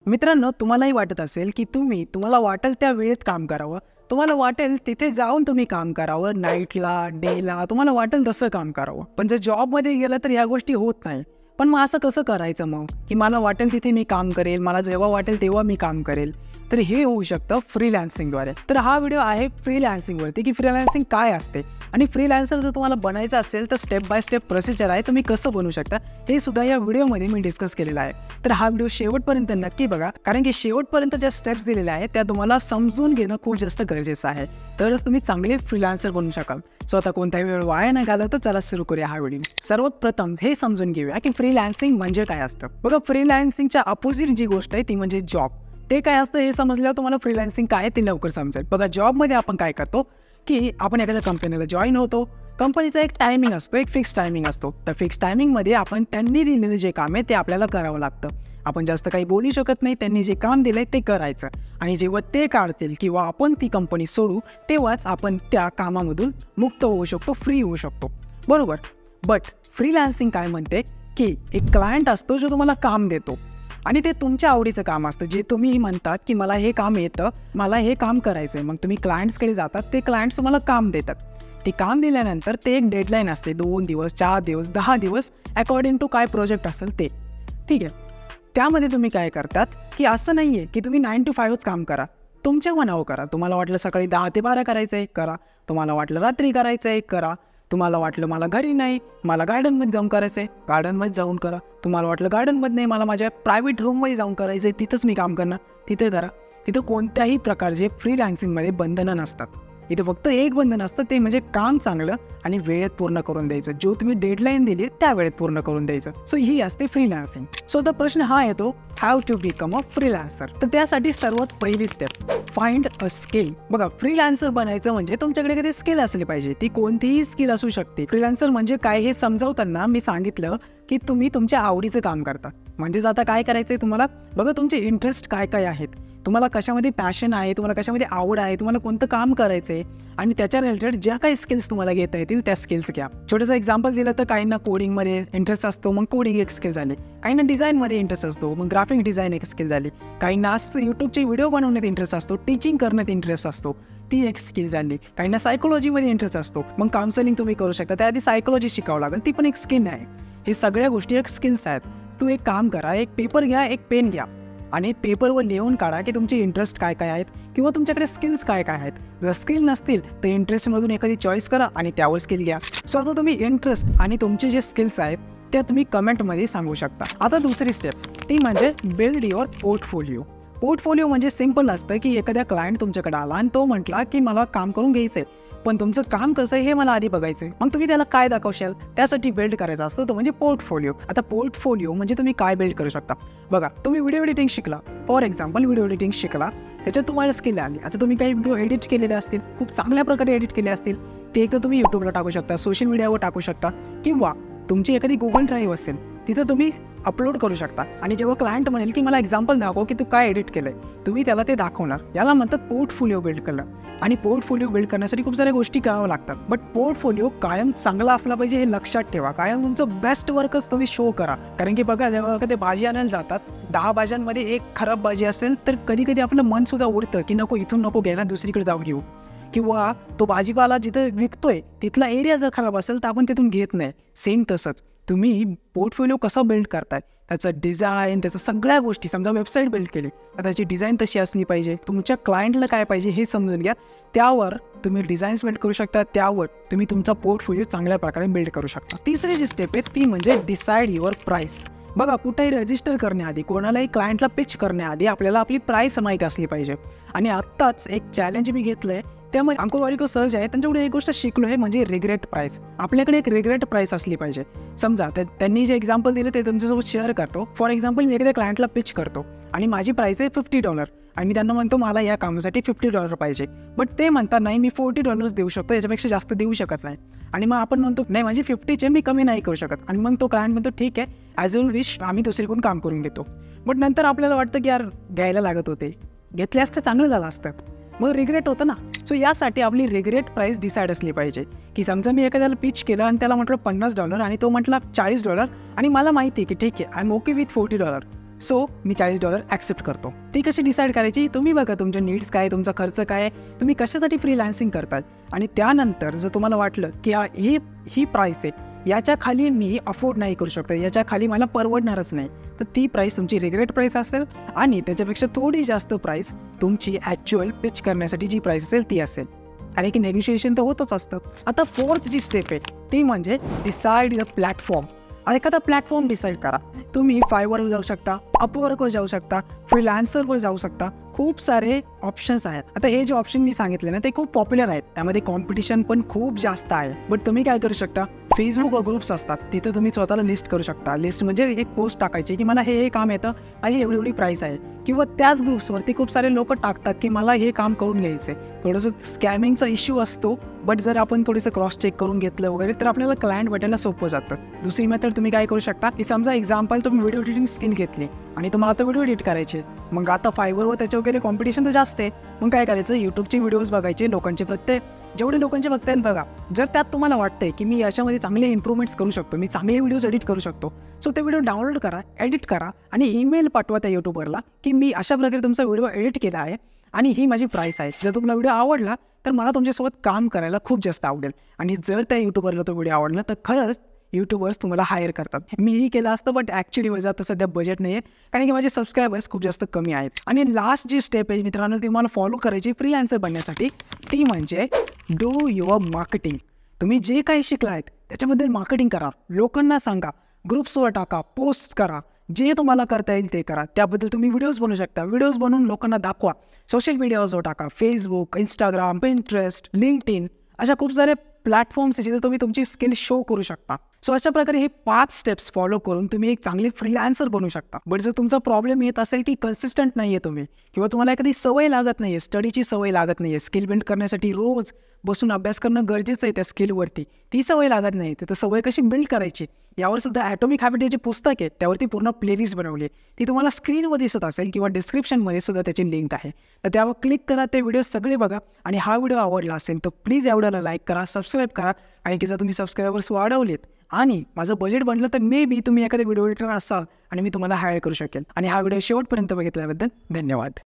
मित्रांनो, तुम्हालाही वाटत असेल की तुम्हाला वाटेल त्या वेळेत काम करावं, तुम्हाला वाटेल तिथे जाऊन तुम्ही काम करावं, नाईटला, डेला तुम्हाला वाटेल तसं काम करावं. पण जर जॉबमध्ये गेलं तर ह्या गोष्टी होत नाही. पण मग असं कसं करायचं मग, की मला वाटेल तिथे मी काम करेल, मला जेव्हा वाटेल तेव्हा मी काम करेल. तर हे होऊ शकतं फ्रीलान्सिंगद्वारे. तर हा व्हिडिओ आहे फ्रीलान्सिंगवरती, की फ्रीलान्सिंग काय असते आणि फ्रीलान्सर जर तुम्हाला बनायचं असेल तर स्टेप बाय स्टेप प्रोसिजर आहे, तुम्ही कसं बनवू शकता हे सुद्धा या व्हिडिओमध्ये मी डिस्कस केलेलं आहे. तर हा व्हिडिओ शेवटपर्यंत नक्की बघा, कारण की शेवटपर्यंत ज्या स्टेप्स दिलेल्या आहेत त्या तुम्हाला समजून घेणं खूप जास्त गरजेचं आहे. तरच तुम्ही चांगले फ्रीलान्सर बनू शकाल. सो आता कोणताही वेळ वाया न घालवता चला सुरू करूया हा व्हिडिओ. सर्वात प्रथम हे समजून घेऊया की फ्रीलान्सिंग म्हणजे काय असतं. बघा, फ्रीलान्सिंगच्या अपोजिट जी गोष्ट आहे ती म्हणजे जॉब. ते काय असतं हे समजल्यावर तुम्हाला फ्रीलान्सिंग काय ते लवकर समजेल. बघा, जॉबमध्ये आपण काय करतो की आपण एखाद्या कंपनीला जॉईन होतो. कंपनीचा एक टायमिंग असतो, एक फिक्स टायमिंग असतो. तर फिक्स टायमिंगमध्ये आपण त्यांनी दिलेलं जे काम आहे ते आपल्याला करावं लागतं. आपण जास्त काही बोलू शकत नाही. त्यांनी जे काम दिलं आहे ते करायचं आणि जेव्हा ते काढतील किंवा आपण ती कंपनी सोडू तेव्हाच आपण त्या कामामधून मुक्त होऊ शकतो, फ्री होऊ शकतो, बरोबर. बट फ्रीलान्सिंग काय म्हणते की एक क्लायंट असतो जो तुम्हाला काम देतो आणि ते तुमच्या आवडीचं काम असतं. जे तुम्ही म्हणतात की मला हे काम येतं, मला हे काम करायचं आहे, मग तुम्ही क्लायंट्सकडे जातात, ते क्लायंट्स तुम्हाला काम देतात. ते काम दिल्यानंतर ते एक डेडलाईन असते, 2 दिवस, 4 दिवस, 10 दिवस, अकॉर्डिंग टू काय प्रोजेक्ट असेल ते, ठीक आहे. त्यामध्ये तुम्ही काय करतात की असं नाही आहे की तुम्ही 9 to 5च काम करा, तुमच्या मनावर करा. तुम्हाला वाटलं सकाळी 10 ते 12 करायचं आहे करा, तुम्हाला वाटलं रात्री करायचं आहे करा, तुम्हाला वाटलं मला घरी नाही, मला गार्डनमध्ये जाऊन करायचं आहे, गार्डनमध्ये जाऊन करा, तुम्हाला वाटलं गार्डनमध्ये नाही, मला माझ्या प्रायव्हेट रूममध्ये जाऊन करायचं आहे, तिथंच मी काम करणार, तिथे करा. तिथं कोणत्याही प्रकारचे फ्रीलान्सिंगमध्ये बंधनं नसतात. इथं फक्त एक बंधन असतं, ते म्हणजे काम चांगलं आणि वेळेत पूर्ण करून द्यायचं. जो तुम्ही डेडलाईन दिली त्या वेळेत पूर्ण करून द्यायचं. सो ही असते फ्रीलान्सिंग. सो आता प्रश्न हा येतो, how to become a freelancer. तर त्यासाठी सर्वात पहिली स्टेप, फाइंड अ स्किल. बघा, फ्रीलान्सर बनायचं म्हणजे तुमच्याकडे कधी स्किल असली पाहिजे. ती कोणतीही स्किल असू शकते. फ्रीलान्सर म्हणजे काय हे समजावताना मी सांगितलं की तुम्ही तुमच्या आवडीचं काम करता. म्हणजेच आता काय करायचंय तुम्हाला, बघा तुमचे इंटरेस्ट काय काय आहेत, तुम्हाला कशामध्ये पॅशन आहे, तुम्हाला कशामध्ये आवड आहे, तुम्हाला कोणतं काम करायचं आहे आणि त्याच्या रिलेटेड ज्या काही स्किल्स तुम्हाला घेता येतील त्या स्किल्स घ्या. छोटंसं एक्झाम्पल दिलं तर काहींना कोडिंगमध्ये इंटरेस्ट असतो, मग कोडिंग एक स्किल झाली. काहींना डिझाईनमध्ये इंटरेस्ट असतो, मग ग्राफिक डिझाईन एक स्किल झाली. काहींना यूट्यूबचे व्हिडिओ बनवण्यात इंटरेस्ट असतो, टीचिंग करण्यात इंटरेस्ट असतो, ती एक स्किल झाली. काहींना सायकोलॉजीमध्ये इंटरेस्ट असतो, मग काउन्सिलिंग तुम्ही करू शकता, त्याआधी सायकोलॉजी शिकावं लागेल, ती पण एक स्किल आहे. हे सगळ्या गोष्टी एक स्किल्स आहेत. तू एक काम करा, एक पेपर घ्या, एक पेन घ्या आणि पेपरवर लिहून काढा की तुमचे इंटरेस्ट काय काय आहेत किंवा तुमच्याकडे स्किल्स काय काय आहेत. जर स्किल नसतील तर इंटरेस्टमधून एखादी चॉईस करा आणि त्यावर स्किल घ्या. सो आता तुम्ही इंटरेस्ट आणि तुमचे जे स्किल्स आहेत त्या तुम्ही कमेंटमध्ये सांगू शकता. आता दुसरी स्टेप ती म्हणजे बिल्ड युअर पोर्टफोलिओ. पोर्टफोलिओ म्हणजे सिम्पल असतं की एखाद्या क्लायंट तुमच्याकडे आला आणि तो म्हटला की मला काम करून घ्यायचं आहे, पण तुमचं काम कसं आहे हे मला आधी बघायचं आहे. मग तुम्ही त्याला काय दाखवशाल, त्यासाठी बिल्ड करायचं असतं तो म्हणजे पोर्टफोलिओ. आता पोर्टफोलिओ म्हणजे तुम्ही काय बिल्ड करू शकता. बघा, तुम्ही व्हिडिओ एडिटिंग शिकला, फॉर एक्झाम्पल व्हिडिओ एडिटिंग शिकला, त्याच्यात तुम्हाला स्किल आली. आता तुम्ही काही व्हिडिओ एडिट केलेले असतील, खूप चांगल्या प्रकारे एडिट केले असतील, ते एकदा तुम्ही यूट्यूबला टाकू शकता, सोशल मीडियावर टाकू शकता किंवा तुमची एखादी गुगल ड्राईव्ह असेल तिथं तुम्ही अपलोड करू शकता. आणि जेव्हा क्लायंट म्हणेल की मला एक्झाम्पल दाखव की तू काय एडिट केलंय, तुम्ही त्याला ते दाखवणार. याला म्हणतात पोर्टफोलिओ बिल्ड करणं. आणि पोर्टफोलिओ बिल्ड करण्यासाठी खूप साऱ्या गोष्टी कराव्या लागतात. बट पोर्टफोलिओ कायम चांगला असला पाहिजे हे लक्षात ठेवा. कायम तुमचं बेस्ट वर्कच तुम्ही शो करा. कारण की बघा, जेव्हा कधी भाजी आणायला जातात, 10 भाज्यांमध्ये एक खराब भाजी असेल तर कधी कधी आपलं मन सुद्धा उडतं की नको, इथून नको घ्यायला, दुसरीकडे जाऊन घेऊ. किंवा तो भाजीपाला जिथं विकतोय तिथला एरिया जर खराब असेल तर आपण तिथून घेत नाही. सेम तसंच तुम्ही पोर्टफोलिओ कसं बिल्ड करताय, त्याचं डिझाईन, त्याचं सगळ्या गोष्टी, समजा वेबसाईट बिल्ड केली तर त्याची डिझाईन तशी असली पाहिजे, तुमच्या क्लायंटला काय पाहिजे हे समजून घ्या, त्यावर तुम्ही डिझाईन्स बिल्ड करू शकता, त्यावर तुम्ही तुमचा पोर्टफोलिओ चांगल्या प्रकारे बिल्ड करू शकता. तिसरी जी स्टेप आहे ती म्हणजे डिसाईड युअर प्राईस. बघा, कुठेही रजिस्टर करण्याआधी, कोणालाही क्लायंटला पिच करण्याआधी आपल्याला आपली प्राईस माहिती असली पाहिजे. आणि आत्ताच एक चॅलेंज मी घेतलं आहे, त्यामुळे अंकुर वारिको सर जे आहे त्यांच्याकडे एक गोष्ट शिकलो आहे, म्हणजे रिग्रेट प्राईस. आपल्याकडे एक रिग्रेट प्राईस असली पाहिजे. समजा त्यांनी जे एक्झाम्पल दिले ते तुमच्यासोबत शेअर करतो. फॉर एक्झाम्पल, मी एखाद्या क्लायंटला पिच करतो आणि माझी प्राईस आहे $50 आणि मी त्यांना म्हणतो मला या कामासाठी $50 पाहिजे. बट ते म्हणतात नाही, मी $40 देऊ शकतो, याच्यापेक्षा जास्त देऊ शकत नाही. आणि मग आपण म्हणतो नाही, माझी 50चे मी कमी नाही करू शकत. आणि मग तो क्लायंट म्हणतो ठीक आहे, ॲज युअर विश, आम्ही दुसरीकडून काम करून घेतो. बट नंतर आपल्याला वाटतं की यार घ्यायला लागत होते, घेतले असतं चांगलं झालं असतं, मग रिग्रेट होतं ना. सो यासाठी आपली रिग्रेट प्राईस डिसाईड असली पाहिजे. की समजा मी एखाद्याला पिच केलं आणि त्याला म्हटलं $50 आणि तो म्हटला $40 आणि मला माहिती आहे की ठीक आहे, I am okay with $40. So मी $40 ॲक्सेप्ट करतो. ती कशी डिसाईड करायची? तुम्ही बघा तुमचे नीड्स काय, तुमचा खर्च काय, तुम्ही कशासाठी फ्रीलान्सिंग करताय. आणि त्यानंतर जर तुम्हाला वाटलं की ही प्राईस आहे, याच्या खाली मी अफोर्ड नाही करू शकतो, याच्या खाली मला परवडणारच नाही, तर ती प्राईस तुमची रिग्रेट प्राईस असेल आणि त्याच्यापेक्षा थोडी जास्त प्राईस तुमची ॲक्च्युअल पिच करण्यासाठी जी प्राईस असेल ती असेल. आणि की नेगोशिएशन तर होतच असतं. आता फोर्थ जी स्टेप आहे ती म्हणजे डिसाईड द प्लॅटफॉर्म. एखादा प्लॅटफॉर्म डिसाईड करा. तुम्ही फायवरवर जाऊ शकता, अपवर्कवर जाऊ शकता, फ्रीलान्सरवर जाऊ शकता. खूप सारे ऑप्शन्स आहेत. आता हे जे ऑप्शन मी सांगितले ना ते खूप पॉप्युलर आहेत, त्यामध्ये कॉम्पिटिशन पण खूप जास्त आहे. बट तुम्ही काय करू शकता, फेसबुकवर ग्रुप्स असतात, तिथे तुम्ही स्वतःला लिस्ट करू शकता. लिस्ट म्हणजे एक पोस्ट टाकायची की मला हे काम येतं, माझी एवढी प्राईस आहे. किंवा त्याच ग्रुप्सवरती खूप सारे लोक टाकतात की मला हे काम करून घ्यायचं आहे. थोडंसं स्कॅमिंगचा इश्यू असतो, बट जर आपण थोडंसं क्रॉस चेक करून घेतलं वगैरे तर आपल्याला क्लायंट भेटायला सोपं जातं. दुसरी मेथड तुम्ही काय करू शकता की समजा एक्झाम्पल तुम्ही व्हिडिओ एडिटिंग स्किल घेतली आणि तुम्हाला आता व्हिडिओ एडिट करायचे. मग आता फायवरवर त्याच्या वगैरे कॉम्पिटिशन तर जास्त आहे. मग काय करायचं, यूट्यूबचे व्हिडिओज बघायचे, लोकांचे जेवढे लोकांचे बघतायत बघा. जर त्यात तुम्हाला वाटतंय की मी याच्यामध्ये चांगले इम्प्रूव्हमेंट्स करू शकतो, मी चांगले व्हिडिओज एडिट करू शकतो, सो ते व्हिडिओ डाउनलोड करा, एडिट करा आणि ईमेल पाठवा त्या यूट्यूबरला की मी अशा प्रकारे तुमचा व्हिडिओ एडिट केला आहे आणि ही माझी प्राईस आहे. जर तुम्हाला व्हिडिओ आवडला तर मला तुमच्यासोबत काम करायला खूप जास्त आवडेल. आणि जर त्या यूट्यूबरला तो व्हिडिओ आवडला तर खरंच यूट्यूबर्स तुम्हाला हायर करतात. मीही केलं असतं, बट ॲक्च्युली माझं आता सध्या बजेट नाही आहे, कारण की माझे सबस्क्रायबर्स खूप जास्त कमी आहेत. आणि लास्ट जी स्टेप आहे मित्रांनो ती मला फॉलो करायची फ्रीलान्सर बनण्यासाठी, ती म्हणजे डू युअर मार्केटिंग. तुम्ही जे काही शिकला आहेत त्याच्याबद्दल मार्केटिंग करा, लोकांना सांगा, ग्रुप्सवर टाका, पोस्ट करा, जे तुम्हाला करता येईल ते करा. त्याबद्दल तुम्ही व्हिडिओज बनवू शकता, व्हिडिओज बनवून लोकांना दाखवा, सोशल मीडियावर टाका, फेसबुक, इंस्टाग्राम, पिंटरेस्ट, लिंक्डइन अशा खूप सारे प्लॅटफॉर्म्स जिथे तुम्ही तुमची स्किल शो करू शकता. सो अशा प्रकारे हे 5 स्टेप्स फॉलो करून तुम्ही एक चांगले फ्रीलान्सर बनू शकता. बट जर तुमचा प्रॉब्लेम येत असेल की कन्सिस्टंट नाही आहे तुम्ही, किंवा तुम्हाला एखादी सवय लागत नाही आहे, स्टडीची सवय लागत नाही आहे, स्किल बिल्ड करण्यासाठी रोज बसून अभ्यास करणं गरजेचं आहे त्या स्किलवरती, ती सवय लागत नाही, तर सवय कशी बिल्ड करायची यावर सुद्धा ॲटॉमिक हॅबिट हे जे पुस्तक आहे त्यावरती पूर्ण प्लेलिस्ट बनवली. ती तुम्हाला स्क्रीनवर दिसत असेल किंवा डिस्क्रिप्शनमध्ये सुद्धा त्याची लिंक आहे. तर त्यावर क्लिक करा, ते व्हिडिओ सगळे बघा. आणि हा व्हिडिओ आवडला असेल तर प्लीज या व्हिडिओला लाईक करा, सबस्क्राईब करा. आणि की जर तुम्ही सबस्क्रायबर्स वाढवलेत आणि माझं बजेट बनलं तर मे बी तुम्ही एखादे व्हिडिओ एडिटर असाल आणि मी तुम्हाला हायर करू शकेल. आणि हा व्हिडिओ शेवटपर्यंत बघितल्याबद्दल धन्यवाद.